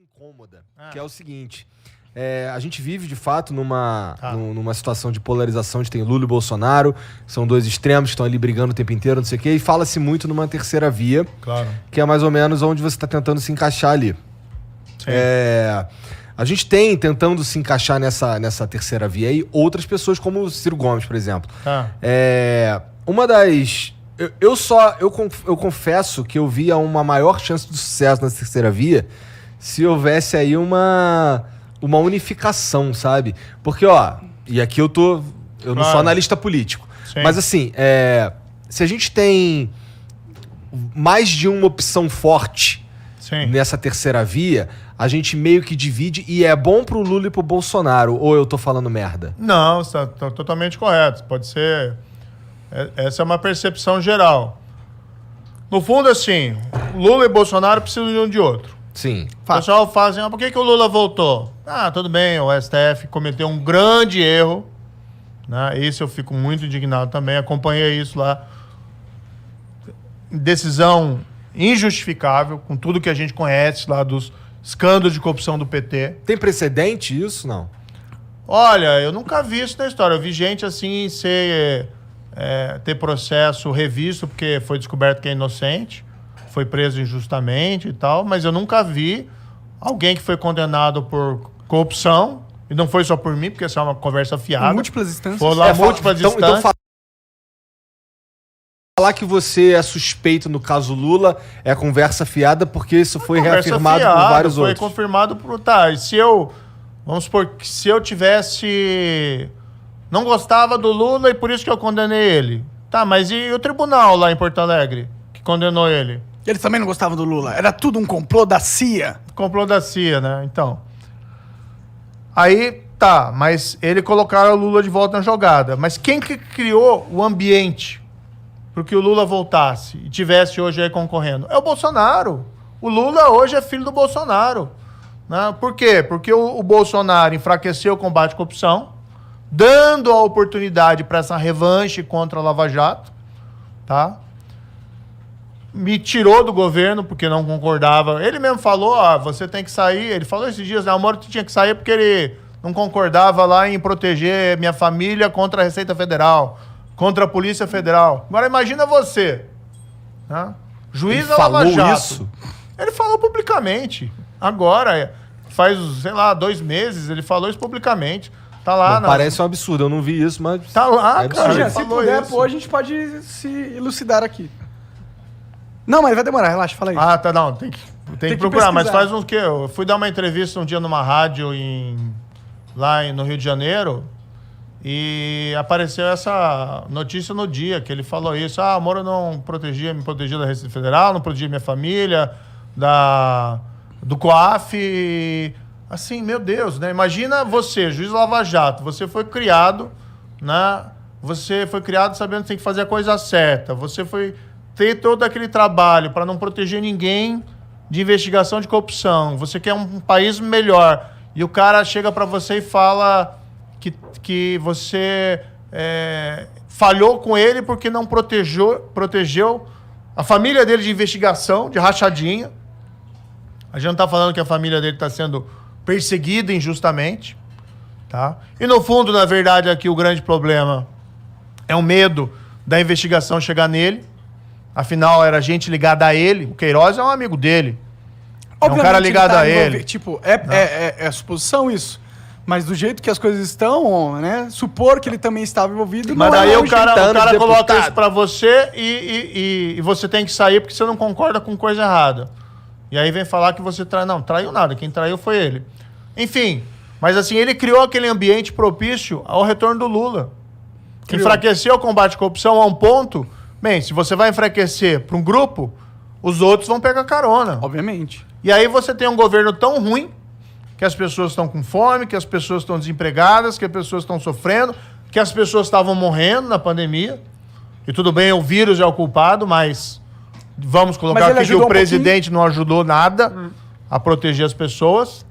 incômoda, que é o seguinte... a gente vive, de fato, numa situação de polarização, onde tem Lula e Bolsonaro, são dois extremos que estão ali brigando o tempo inteiro, não sei o quê, e fala-se muito numa terceira via, que é mais ou menos onde você está tentando se encaixar ali. A gente tem, tentando se encaixar nessa terceira via aí, outras pessoas como o Ciro Gomes, por exemplo. Uma das... Eu confesso que eu via uma maior chance de sucesso nessa terceira via se houvesse aí uma unificação, sabe? Porque, e aqui eu não sou analista político, mas assim, se a gente tem mais de uma opção forte nessa terceira via, a gente meio que divide e é bom pro Lula e pro Bolsonaro, ou eu tô falando merda? Não, você tá totalmente correto. Pode ser... Essa é uma percepção geral. No fundo, assim, Lula e Bolsonaro precisam de um de outro. Sim. O pessoal fala assim, por que o Lula voltou? Tudo bem, o STF cometeu um grande erro, né? Isso eu fico muito indignado também, acompanhei isso lá. Decisão injustificável, com tudo que a gente conhece lá dos escândalos de corrupção do PT. Tem precedente isso, não? Olha, eu nunca vi isso na história. Eu vi gente assim ter processo revisto porque foi descoberto que é inocente, foi preso injustamente e tal, mas eu nunca vi alguém que foi condenado por corrupção, e não foi só por mim, porque essa é uma conversa fiada. Múltiplas instâncias. Foi lá múltiplas instâncias. Então falar que você é suspeito no caso Lula é conversa fiada, porque isso foi reafirmado por vários outros. Foi confirmado por... Vamos supor que se eu tivesse... Não gostava do Lula e por isso que eu condenei ele. Mas e o tribunal lá em Porto Alegre, que condenou ele? Eles também não gostavam do Lula. Era tudo um complô da CIA. Complô da CIA, né? Então. Aí, mas ele colocaram o Lula de volta na jogada. Mas quem que criou o ambiente para que o Lula voltasse e tivesse hoje aí concorrendo? É o Bolsonaro. O Lula hoje é filho do Bolsonaro. Né? Por quê? Porque o Bolsonaro enfraqueceu o combate à corrupção, dando a oportunidade para essa revanche contra a Lava Jato, me tirou do governo porque não concordava. Ele mesmo falou, você tem que sair. Ele falou esses dias, o Moro tinha que sair porque ele não concordava lá em proteger minha família contra a Receita Federal, contra a Polícia Federal. Agora imagina você, juiz da Lava Jato. Isso? Ele falou publicamente. Agora, faz, 2 meses, ele falou isso publicamente. Tá lá. Parece um absurdo, eu não vi isso, mas... Tá lá, cara. Se puder, a gente pode se elucidar aqui. Não, mas vai demorar, relaxa, fala aí. Não, tem que procurar, mas faz uns que... Eu fui dar uma entrevista um dia numa rádio lá no Rio de Janeiro e apareceu essa notícia no dia, que ele falou isso. O Moro não me protegia da Receita Federal, não protegia minha família, do COAF... Assim, meu Deus, né? Imagina você, juiz Lava Jato, você foi criado, né? Você foi criado sabendo que tem que fazer a coisa certa. Você foi ter todo aquele trabalho para não proteger ninguém de investigação de corrupção. Você quer um país melhor. E o cara chega para você e fala que você falhou com ele porque não protegeu a família dele de investigação, de rachadinha. A gente não está falando que a família dele está sendo perseguida injustamente, E no fundo, na verdade, aqui o grande problema é o medo da investigação chegar nele. Afinal, era gente ligada a ele. O Queiroz é um amigo dele. É um cara ligado a ele. É suposição isso. Mas do jeito que as coisas estão, né? Supor que ele também estava envolvido... Mas daí o cara coloca isso pra você e você tem que sair porque você não concorda com coisa errada. E aí vem falar que você traiu. Não, traiu nada. Quem traiu foi ele. Enfim, mas assim, ele criou aquele ambiente propício ao retorno do Lula. Enfraqueceu o combate à corrupção a um ponto... Bem, se você vai enfraquecer para um grupo, os outros vão pegar carona. Obviamente. E aí você tem um governo tão ruim que as pessoas estão com fome, que as pessoas estão desempregadas, que as pessoas estão sofrendo, que as pessoas estavam morrendo na pandemia. E tudo bem, o vírus é o culpado, mas vamos colocar aqui que o presidente não ajudou nada a proteger as pessoas.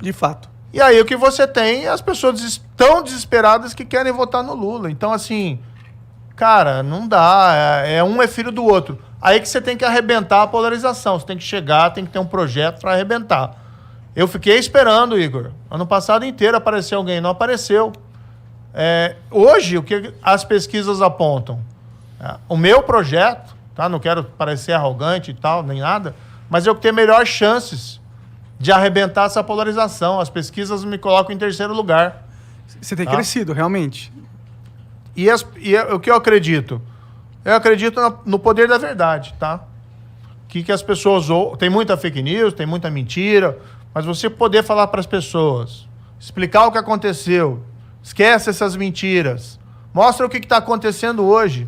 De fato. E aí o que você tem é as pessoas tão desesperadas que querem votar no Lula. Então, assim... Cara, não dá. Um é filho do outro. Aí que você tem que arrebentar a polarização. Você tem que chegar, tem que ter um projeto para arrebentar. Eu fiquei esperando, Igor. Ano passado inteiro apareceu alguém, não apareceu. Hoje, o que as pesquisas apontam? O meu projeto, tá? Não quero parecer arrogante e tal, nem nada, mas eu tenho melhores chances de arrebentar essa polarização. As pesquisas me colocam em terceiro lugar. Você tem crescido, realmente. E o que eu acredito? Eu acredito no poder da verdade, tá? Que as pessoas... Tem muita fake news, tem muita mentira, mas você poder falar para as pessoas, explicar o que aconteceu, esquece essas mentiras, mostra o que está acontecendo hoje.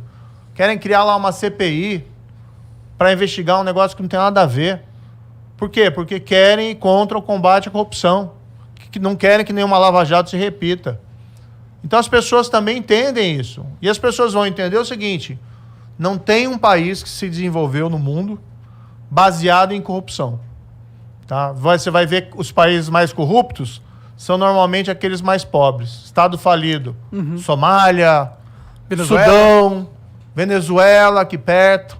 Querem criar lá uma CPI para investigar um negócio que não tem nada a ver. Por quê? Porque querem ir contra o combate à corrupção. Que não querem que nenhuma Lava Jato se repita. Então as pessoas também entendem isso. E as pessoas vão entender o seguinte: não tem um país que se desenvolveu no mundo baseado em corrupção. Tá? Você vai ver que os países mais corruptos são normalmente aqueles mais pobres. Estado falido. Somália, Sudão, Venezuela, aqui perto.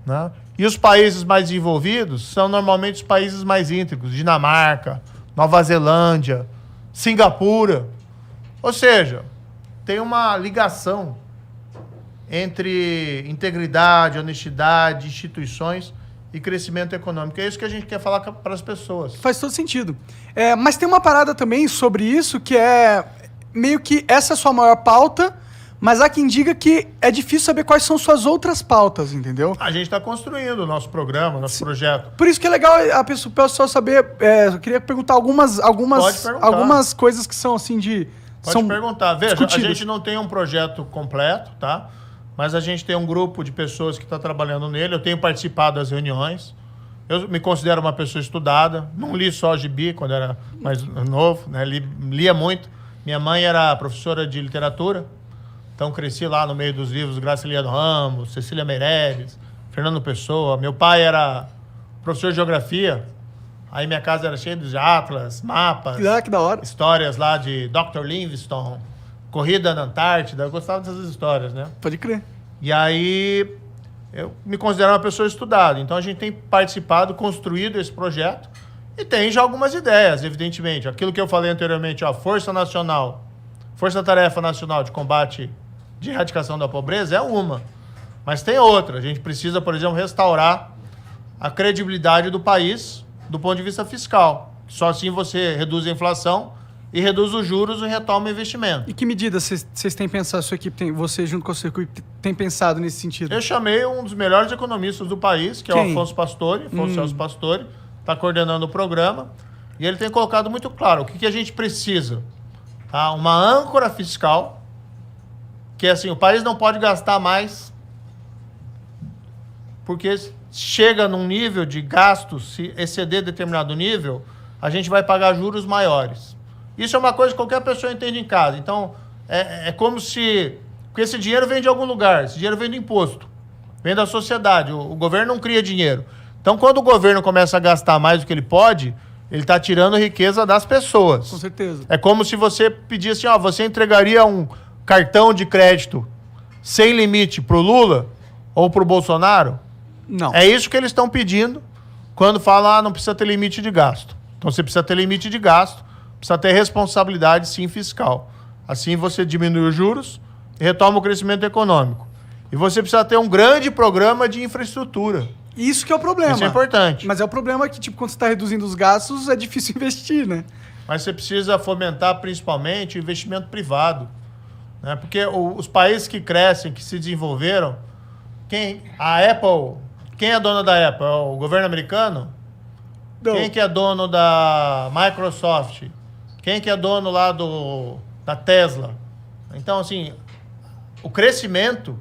Né? E os países mais desenvolvidos são normalmente os países mais íntegros. Dinamarca, Nova Zelândia, Singapura. Ou seja, tem uma ligação entre integridade, honestidade, instituições e crescimento econômico. É isso que a gente quer falar para as pessoas. Faz todo sentido. Mas tem uma parada também sobre isso que é meio que essa é a sua maior pauta, mas há quem diga que é difícil saber quais são suas outras pautas, entendeu? A gente está construindo o nosso programa, nosso projeto. Por isso que é legal a pessoa saber... eu queria perguntar algumas coisas que são assim de... Pode perguntar. Veja, a gente não tem um projeto completo, tá? Mas a gente tem um grupo de pessoas que está trabalhando nele. Eu tenho participado das reuniões. Eu me considero uma pessoa estudada. Não li só gibi quando era mais novo, né? Lia muito. Minha mãe era professora de literatura. Então, cresci lá no meio dos livros Graciliano Ramos, Cecília Meirelles, Fernando Pessoa. Meu pai era professor de geografia. Aí minha casa era cheia de atlas, mapas. Que da hora. Histórias lá de Dr. Livingstone, corrida na Antártida. Eu gostava dessas histórias, né? Pode crer. E aí, eu me considero uma pessoa estudada. Então, a gente tem participado, construído esse projeto. E tem já algumas ideias, evidentemente. Aquilo que eu falei anteriormente, Força-Tarefa Nacional de Combate de Erradicação da Pobreza é uma. Mas tem outra. A gente precisa, por exemplo, restaurar a credibilidade do país do ponto de vista fiscal. Só assim você reduz a inflação e reduz os juros e retoma o investimento. E que medidas vocês têm pensado, a sua equipe, você junto com a sua equipe, tem pensado nesse sentido? Eu chamei um dos melhores economistas do país, que é o Afonso Pastore. Celso Pastore, está coordenando o programa. E ele tem colocado muito claro o que a gente precisa. Tá? Uma âncora fiscal, que é assim, o país não pode gastar mais, porque chega num nível de gasto, se exceder determinado nível, a gente vai pagar juros maiores. Isso é uma coisa que qualquer pessoa entende em casa. Então, é como se... Porque esse dinheiro vem de algum lugar, esse dinheiro vem do imposto, vem da sociedade, o governo não cria dinheiro. Então, quando o governo começa a gastar mais do que ele pode, ele está tirando riqueza das pessoas. Com certeza. É como se você pedisse, você entregaria um cartão de crédito sem limite para o Lula ou para o Bolsonaro? Não. É isso que eles estão pedindo quando falam, não precisa ter limite de gasto. Então, você precisa ter limite de gasto, precisa ter responsabilidade, sim, fiscal. Assim, você diminui os juros e retoma o crescimento econômico. E você precisa ter um grande programa de infraestrutura. Isso que é o problema. Isso é importante. Mas é o problema que, quando você está reduzindo os gastos, é difícil investir, né? Mas você precisa fomentar, principalmente, o investimento privado. Né? Porque os países que crescem, que se desenvolveram, a Apple... Quem é dono da Apple? É o governo americano? Não. Quem que é dono da Microsoft? Quem que é dono lá da Tesla? Então, assim, o crescimento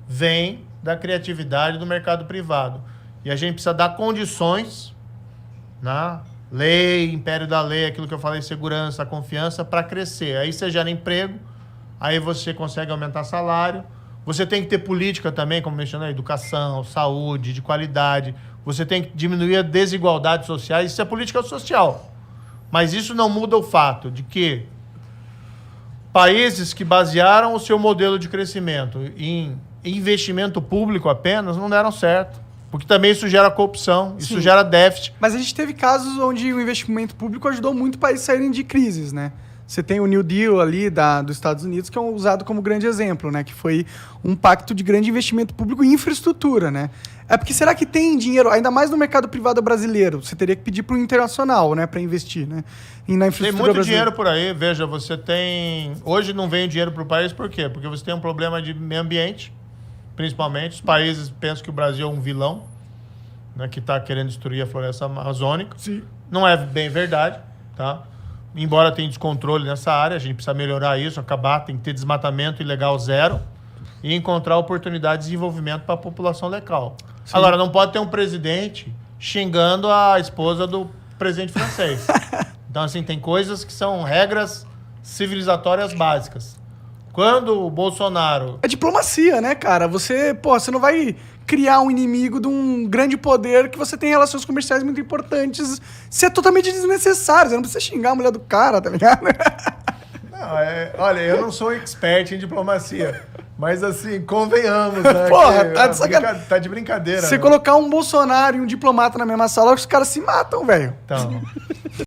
vem da criatividade do mercado privado. E a gente precisa dar condições, né? Lei, império da lei, aquilo que eu falei, segurança, confiança, para crescer. Aí você gera emprego, aí você consegue aumentar salário. Você tem que ter política também, como mencionei, educação, saúde, de qualidade. Você tem que diminuir a desigualdade social. Isso é política social. Mas isso não muda o fato de que países que basearam o seu modelo de crescimento em investimento público apenas não deram certo. Porque também isso gera corrupção, isso gera déficit. Mas a gente teve casos onde o investimento público ajudou muito países a saírem de crises, né? Você tem o New Deal ali dos Estados Unidos, que é usado como grande exemplo, né? Que foi um pacto de grande investimento público em infraestrutura, né? É porque será que tem dinheiro, ainda mais no mercado privado brasileiro? Você teria que pedir para o internacional, né? Para investir, né? E na infraestrutura tem muito brasileira. dinheiro por aí. Veja, você tem... Hoje não vem dinheiro para o país, por quê? Porque você tem um problema de meio ambiente, principalmente. Os países pensam que o Brasil é um vilão, né? Que está querendo destruir a floresta amazônica. Sim. Não é bem verdade, tá? Embora tenha descontrole nessa área, a gente precisa melhorar isso, acabar, tem que ter desmatamento ilegal zero e encontrar oportunidades de desenvolvimento para a população local. Sim. Agora, não pode ter um presidente xingando a esposa do presidente francês. Então, assim, tem coisas que são regras civilizatórias básicas. Quando o Bolsonaro... É diplomacia, né, cara? Você não vai criar um inimigo de um grande poder que você tem relações comerciais muito importantes. Isso é totalmente desnecessário. Você não precisa xingar a mulher do cara, tá ligado? Não, olha, eu não sou expert em diplomacia. Mas assim, convenhamos, né? Porra, tá de brincadeira. Você né? colocar um Bolsonaro e um diplomata na mesma sala, os caras se matam, velho. Então,